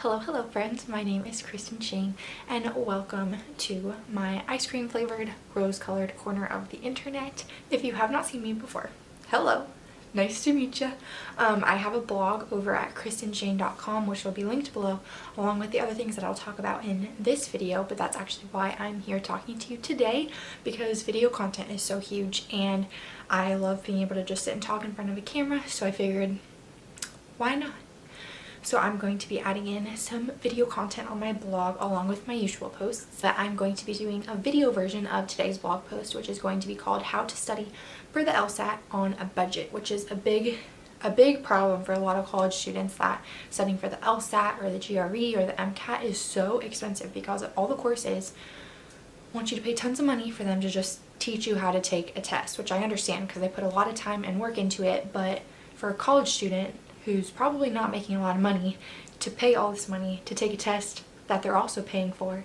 Hello friends, my name is Kristen Shane and welcome to my ice cream flavored rose colored corner of the internet. If you have not seen me before, hello, nice to meet you. I have a blog over at kristenshane.com which will be linked below along with the other things that I'll talk about in this video, but that's actually why I'm here talking to you today, because video content is so huge and I love being able to just sit and talk in front of a camera, so I figured why not? So I'm going to be adding in some video content on my blog along with my usual posts. That I'm going to be doing a video version of today's blog post, which is going to be called How to Study for the Lsat on a Budget, which is a big problem for a lot of college students, that studying for the Lsat or the GRE or the MCAT is so expensive because all the courses want you to pay tons of money for them to just teach you how to take a test, which I understand because they put a lot of time and work into it, but for a college student who's probably not making a lot of money to pay all this money to take a test that they're also paying for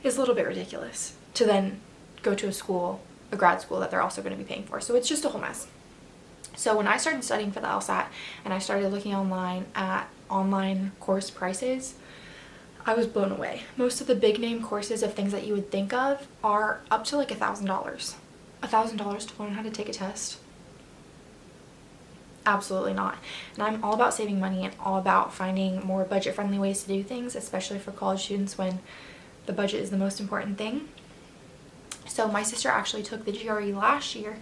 is a little bit ridiculous, to then go to a grad school that they're also going to be paying for. So it's just a whole mess. So when I started studying for the LSAT and I started looking online at online course prices, I was blown away. Most of the big name courses of things that you would think of are up to like $1,000. $1,000 to learn how to take a test? Absolutely not. And I'm all about saving money and all about finding more budget-friendly ways to do things, especially for college students when the budget is the most important thing. So my sister actually took the GRE last year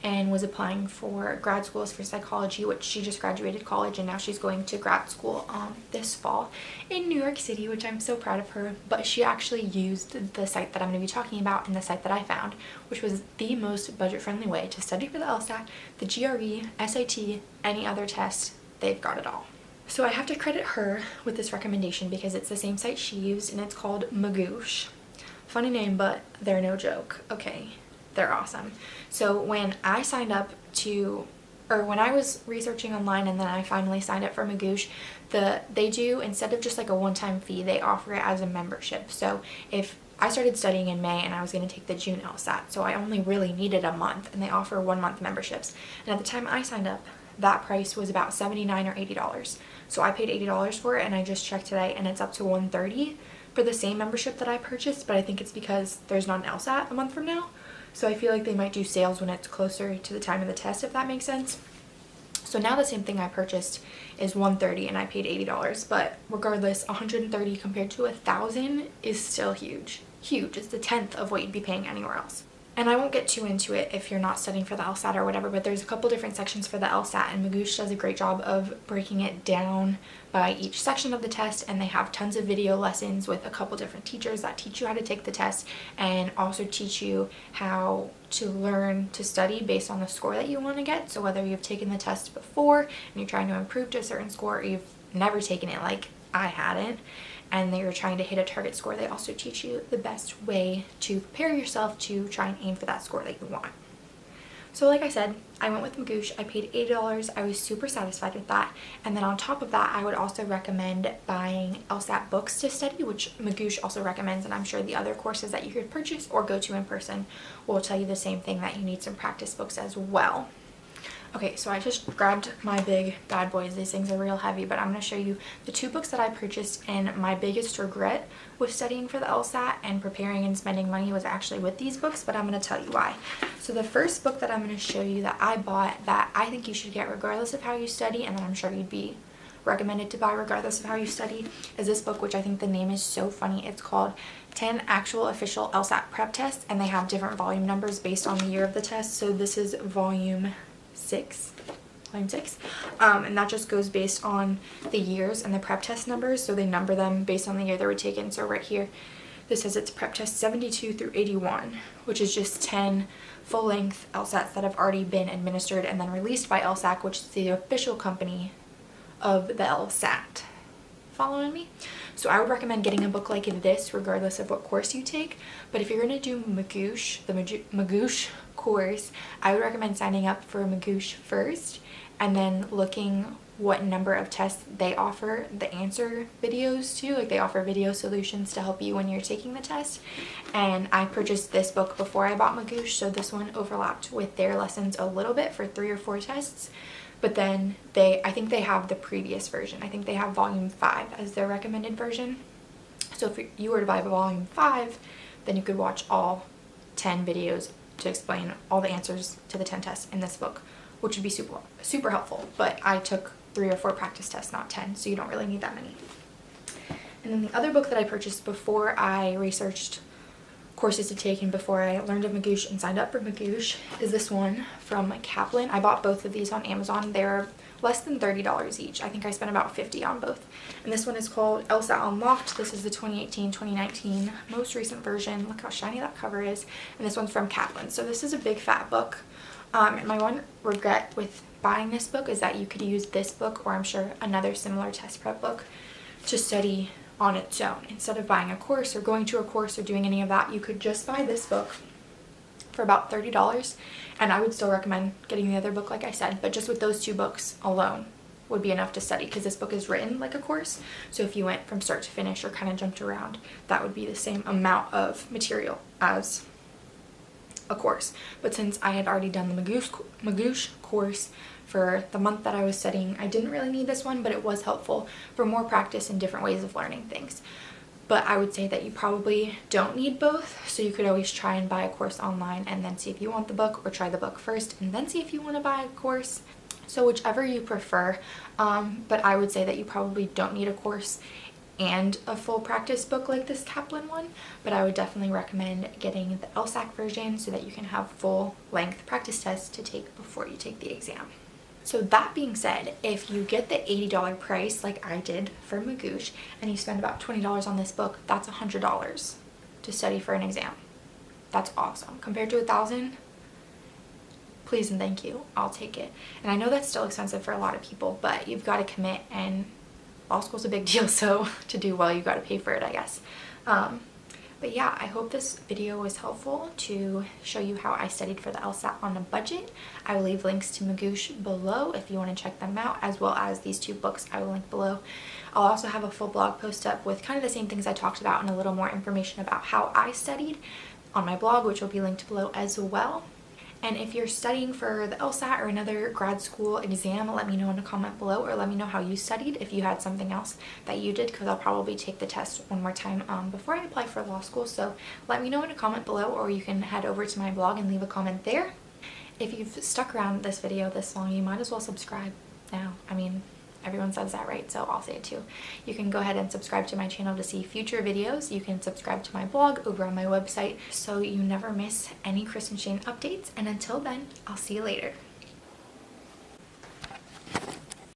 and was applying for grad schools for psychology, which she just graduated college and now she's going to grad school this fall in New York City, which I'm so proud of her. But she actually used the site that I'm going to be talking about and the site that I found, which was the most budget-friendly way to study for the LSAT, the GRE, SAT, any other test. They've got it all. So I have to credit her with this recommendation because it's the same site she used and it's called Magoosh. Funny name, but they're no joke. Okay. They're awesome. So when I signed up when I was researching online and then I finally signed up for Magoosh, they do, instead of just like a one-time fee, they offer it as a membership. So if I started studying in May and I was going to take the June LSAT, so I only really needed a month, and they offer 1-month memberships. And at the time I signed up, that price was about $79 or $80. So I paid $80 for it, and I just checked today and it's up to $130 for the same membership that I purchased, but I think it's because there's not an LSAT a month from now. So I feel like they might do sales when it's closer to the time of the test, if that makes sense. So now the same thing I purchased is $130 and I paid $80, but regardless, $130 compared to $1,000 is still huge. Huge. It's the 10th of what you'd be paying anywhere else. And I won't get too into it if you're not studying for the LSAT or whatever, but there's a couple different sections for the LSAT, and Magoosh does a great job of breaking it down by each section of the test, and they have tons of video lessons with a couple different teachers that teach you how to take the test and also teach you how to learn to study based on the score that you want to get. So whether you've taken the test before and you're trying to improve to a certain score, or you've never taken it like I hadn't, and you're trying to hit a target score, they also teach you the best way to prepare yourself to try and aim for that score that you want. So like I said, I went with Magoosh. I paid $80. I was super satisfied with that. And then on top of that, I would also recommend buying LSAT books to study, which Magoosh also recommends, and I'm sure the other courses that you could purchase or go to in person will tell you the same thing, that you need some practice books as well. Okay, so I just grabbed my big bad boys. These things are real heavy, but I'm going to show you the 2 books that I purchased, and my biggest regret with studying for the LSAT and preparing and spending money was actually with these books, but I'm going to tell you why. So the first book that I'm going to show you that I bought, that I think you should get regardless of how you study, and that I'm sure you'd be recommended to buy regardless of how you study, is this book, which I think the name is so funny. It's called 10 Actual Official LSAT Prep Tests, and they have different volume numbers based on the year of the test. So this is volume 6, and that just goes based on the years and the prep test numbers, so they number them based on the year they were taken. So right here this says it's prep test 72 through 81, which is just 10 full-length LSATs that have already been administered and then released by LSAC, which is the official company of the LSAT. Following me? So I would recommend getting a book like this regardless of what course you take. But if you're going to do Magoosh, the Magoosh course, I would recommend signing up for Magoosh first and then looking what number of tests they offer the answer videos to. Like, they offer video solutions to help you when you're taking the test. And I purchased this book before I bought Magoosh, so this one overlapped with their lessons a little bit for 3 or 4 tests. but then I think they have the previous version. I think they have volume 5 as their recommended version. So if you were to buy volume 5, then you could watch all 10 videos to explain all the answers to the 10 tests in this book, which would be super helpful. But I took 3 or 4 practice tests, not 10, so you don't really need that many. And then the other book that I purchased before I researched courses to take and before I learned of Magoosh and signed up for Magoosh is this one from Kaplan. I bought both of these on Amazon. They're less than $30 each. I think I spent about $50 on both. And this one is called Lsat Unlocked. This is the 2018-2019 most recent version. Look how shiny that cover is. And this one's from Kaplan. So this is a big fat book. And my one regret with buying this book is that you could use this book, or I'm sure another similar test prep book, to study on its own. Instead of buying a course or going to a course or doing any of that, you could just buy this book for about $30, and I would still recommend getting the other book like I said, but just with those 2 books alone would be enough to study, because this book is written like a course. So if you went from start to finish or kind of jumped around, that would be the same amount of material as a course. But since I had already done the Magoosh course for the month that I was studying, I didn't really need this one, but it was helpful for more practice and different ways of learning things. But I would say that you probably don't need both, so you could always try and buy a course online and then see if you want the book, or try the book first and then see if you want to buy a course. So whichever you prefer, but I would say that you probably don't need a course and a full practice book like this Kaplan one, but I would definitely recommend getting the LSAT version so that you can have full length practice tests to take before you take the exam. So that being said, if you get the $80 price like I did for Magoosh, and you spend about $20 on this book, that's $100 to study for an exam. That's awesome. Compared to $1,000, please and thank you, I'll take it. And I know that's still expensive for a lot of people, but you've got to commit, and law school's a big deal, so to do well, you've got to pay for it, I guess. But yeah, I hope this video was helpful to show you how I studied for the LSAT on a budget. I will leave links to Magoosh below if you want to check them out, as well as these 2 books I will link below. I'll also have a full blog post up with kind of the same things I talked about and a little more information about how I studied on my blog, which will be linked below as well. And if you're studying for the LSAT or another grad school exam, let me know in a comment below, or let me know how you studied if you had something else that you did, because I'll probably take the test one more time before I apply for law school. So let me know in a comment below, or you can head over to my blog and leave a comment there. If you've stuck around this video this long, you might as well subscribe now. I mean, everyone says that, right? So I'll say it too. You can go ahead and subscribe to my channel to see future videos. You can subscribe to my blog over on my website so you never miss any Kristen Shane updates. And until then, I'll see you later.